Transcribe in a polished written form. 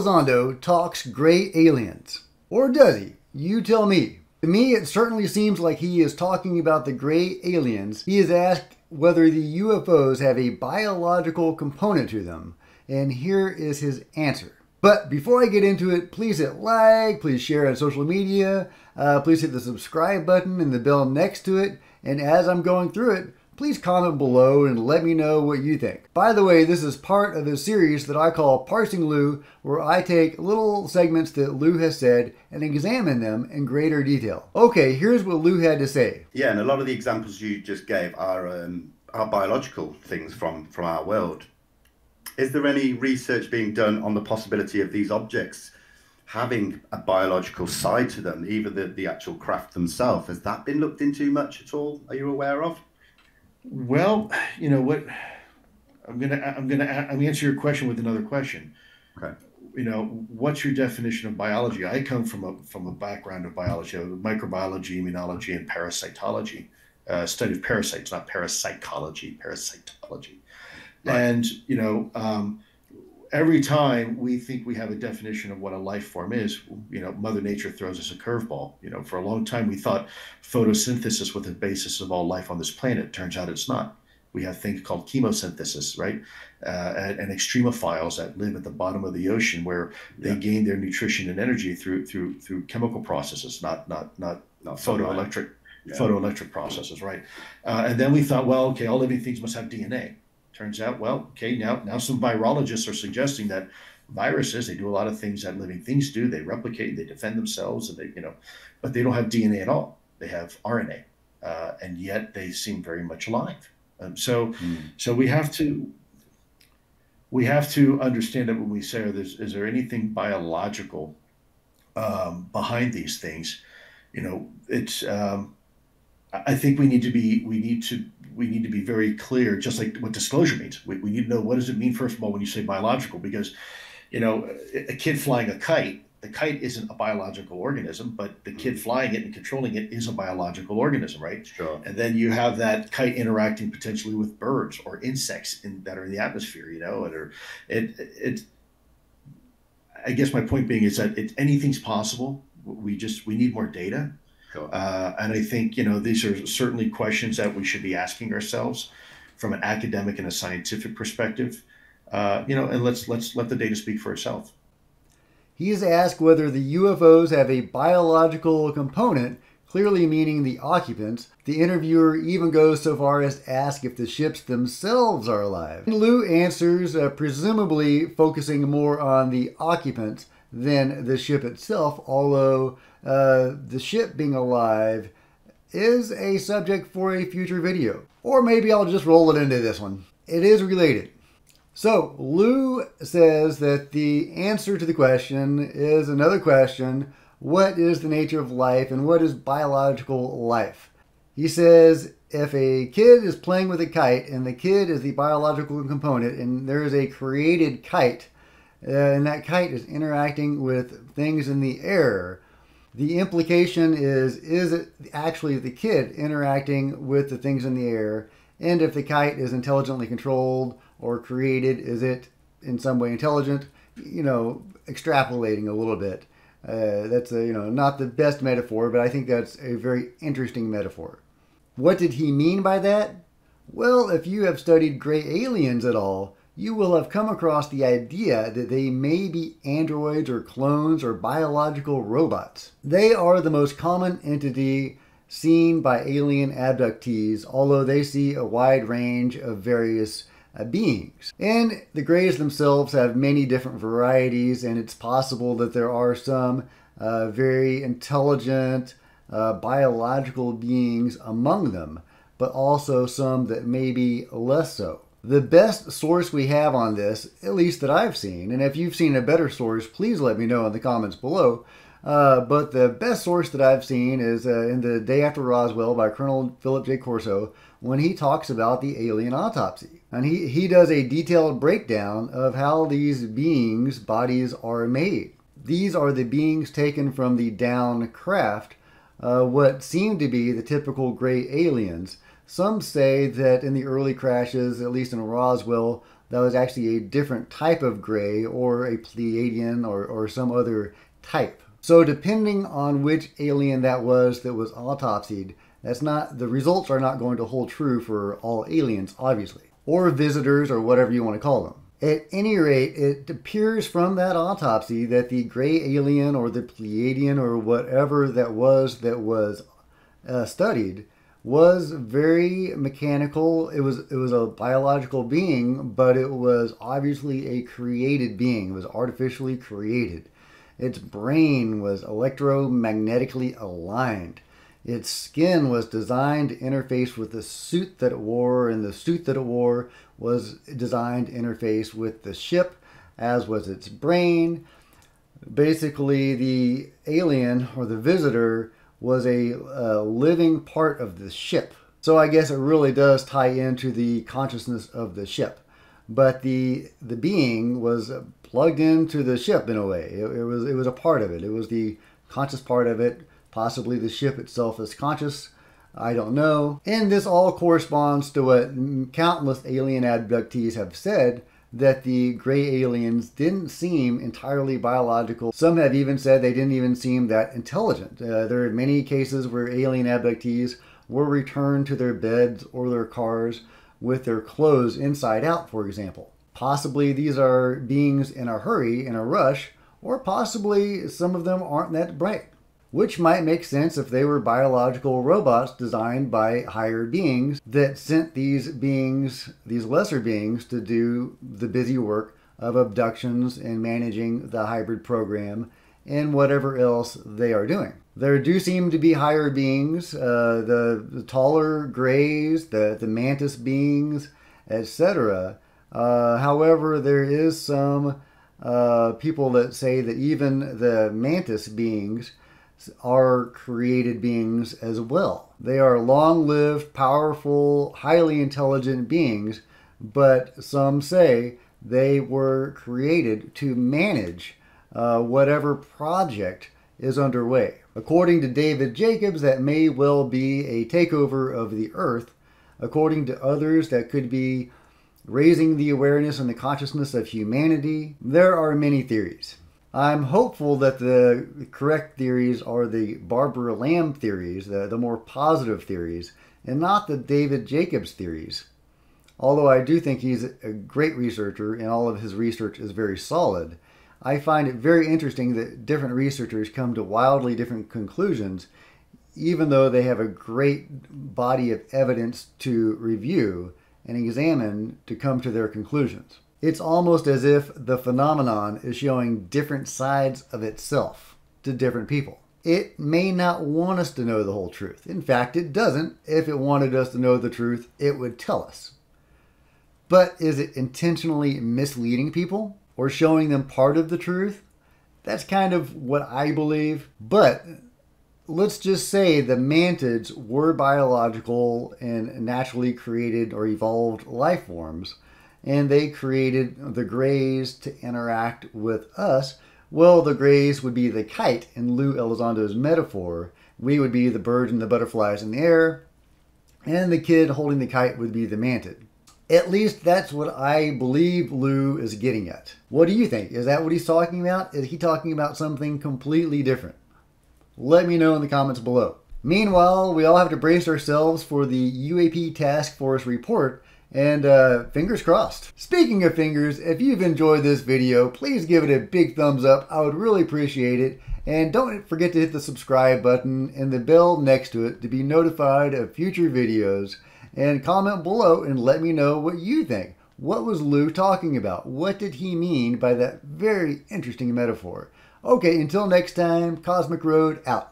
Elizondo talks gray aliens. Or does he? You tell me. To me, it certainly seems like he is talking about the gray aliens. He is asked whether the UFOs have a biological component to them. And here is his answer. But before I get into it, please hit like, please share on social media, please hit the subscribe button and the bell next to it. And as I'm going through it, please comment below and let me know what you think. By the way, this is part of a series that I call Parsing Lue, where I take little segments that Lue has said and examine them in greater detail. Okay, here's what Lue had to say. Yeah, and a lot of the examples you just gave are biological things from our world. Is there any research being done on the possibility of these objects having a biological side to them, even the actual craft themselves? Has that been looked into much at all? Are you aware of? Well, you know what, I'm gonna answer your question with another question. Okay. You know, what's your definition of biology? I come from a background of biology, microbiology, immunology, and parasitology, study of parasites, not parapsychology, parasitology. Right. And you know, every time we think we have a definition of what a life form is, you know, Mother Nature throws us a curveball. You know, for a long time we thought photosynthesis was the basis of all life on this planet. Turns out it's not. We have things called chemosynthesis, right? And extremophiles that live at the bottom of the ocean, where they gain their nutrition and energy through chemical processes, not photoelectric processes, right? And then we thought, well, okay, all living things must have DNA. Turns out, well, okay, now some virologists are suggesting that viruses, they do a lot of things that living things do. They replicate, they defend themselves, and they, you know, but they don't have DNA at all. They have RNA, and yet they seem very much alive. So we have to understand that when we say, is there anything biological behind these things? You know, it's. I think we need to be very clear, just like what disclosure means. We need to know, what does it mean, first of all, when you say biological? Because, you know, a kid flying a kite, the kite isn't a biological organism, but the kid flying it and controlling it is a biological organism, right? Sure. And then you have that kite interacting potentially with birds or insects that are in the atmosphere, you know, I guess my point being is that anything's possible. We need more data. And I think, you know, these are certainly questions that we should be asking ourselves from an academic and a scientific perspective, you know, and let's let the data speak for itself. He is asked whether the UFOs have a biological component, clearly meaning the occupants. The interviewer even goes so far as to ask if the ships themselves are alive. And Lue answers, presumably focusing more on the occupants than the ship itself, although the ship being alive is a subject for a future video. Or maybe I'll just roll it into this one. It is related. So Lue says that the answer to the question is another question: what is the nature of life and what is biological life? He says if a kid is playing with a kite and the kid is the biological component and there is a created kite, and that kite is interacting with things in the air, the implication is it actually the kid interacting with the things in the air? And if the kite is intelligently controlled or created, is it in some way intelligent? You know, extrapolating a little bit. That's you know, not the best metaphor, but I think that's a very interesting metaphor. What did he mean by that? Well, if you have studied gray aliens at all, you will have come across the idea that they may be androids or clones or biological robots. They are the most common entity seen by alien abductees, although they see a wide range of various beings. And the grays themselves have many different varieties, and it's possible that there are some very intelligent biological beings among them, but also some that may be less so. The best source we have on this, at least that I've seen, and if you've seen a better source, please let me know in the comments below, but the best source that I've seen is in The Day After Roswell by Colonel Philip J. Corso, when he talks about the alien autopsy. And he does a detailed breakdown of how these beings' bodies are made. These are the beings taken from the downed craft, what seem to be the typical gray aliens. Some say that in the early crashes, at least in Roswell, that was actually a different type of gray or a Pleiadian or some other type. So depending on which alien that was autopsied, the results are not going to hold true for all aliens, obviously, or visitors or whatever you want to call them. At any rate, it appears from that autopsy that the gray alien or the Pleiadian or whatever that was studied was very mechanical. It was a biological being, but it was obviously a created being. It was artificially created. Its brain was electromagnetically aligned. Its skin was designed to interface with the suit that it wore, and the suit that it wore was designed to interface with the ship, as was its brain. Basically, the alien or the visitor was a living part of the ship. So I guess it really does tie into the consciousness of the ship. But the being was plugged into the ship in a way. It was a part of it. It was the conscious part of it. Possibly the ship itself is conscious. I don't know. And this all corresponds to what countless alien abductees have said, that the gray aliens didn't seem entirely biological. Some have even said they didn't even seem that intelligent. There are many cases where alien abductees were returned to their beds or their cars with their clothes inside out, for example. Possibly these are beings in a hurry, in a rush, or possibly some of them aren't that bright, which might make sense if they were biological robots designed by higher beings that sent these beings, these lesser beings, to do the busy work of abductions and managing the hybrid program and whatever else they are doing. There do seem to be higher beings, the taller grays, the mantis beings, etc. However, there is some people that say that even the mantis beings are created beings as well. They are long-lived, powerful, highly intelligent beings, but some say they were created to manage whatever project is underway. According to David Jacobs, that may well be a takeover of the Earth. According to others, that could be raising the awareness and the consciousness of humanity. There are many theories. I'm hopeful that the correct theories are the Barbara Lamb theories, the more positive theories, and not the David Jacobs theories. Although I do think he's a great researcher and all of his research is very solid, I find it very interesting that different researchers come to wildly different conclusions, even though they have a great body of evidence to review and examine to come to their conclusions. It's almost as if the phenomenon is showing different sides of itself to different people. It may not want us to know the whole truth. In fact, it doesn't. If it wanted us to know the truth, it would tell us. But is it intentionally misleading people or showing them part of the truth? That's kind of what I believe. But let's just say the mantids were biological and naturally created or evolved life forms, and they created the grays to interact with us. Well, the grays would be the kite in Lue Elizondo's metaphor. We would be the birds and the butterflies in the air, and the kid holding the kite would be the mantid. At least that's what I believe Lue is getting at. What do you think? Is that what he's talking about? Is he talking about something completely different? Let me know in the comments below. Meanwhile, we all have to brace ourselves for the U.A.P. Task Force report, and fingers crossed. Speaking of fingers, if you've enjoyed this video, please give it a big thumbs up. I would really appreciate it. And don't forget to hit the subscribe button and the bell next to it to be notified of future videos. And comment below and let me know what you think. What was Lue talking about? What did he mean by that very interesting metaphor? Okay, until next time, Cosmic Road out.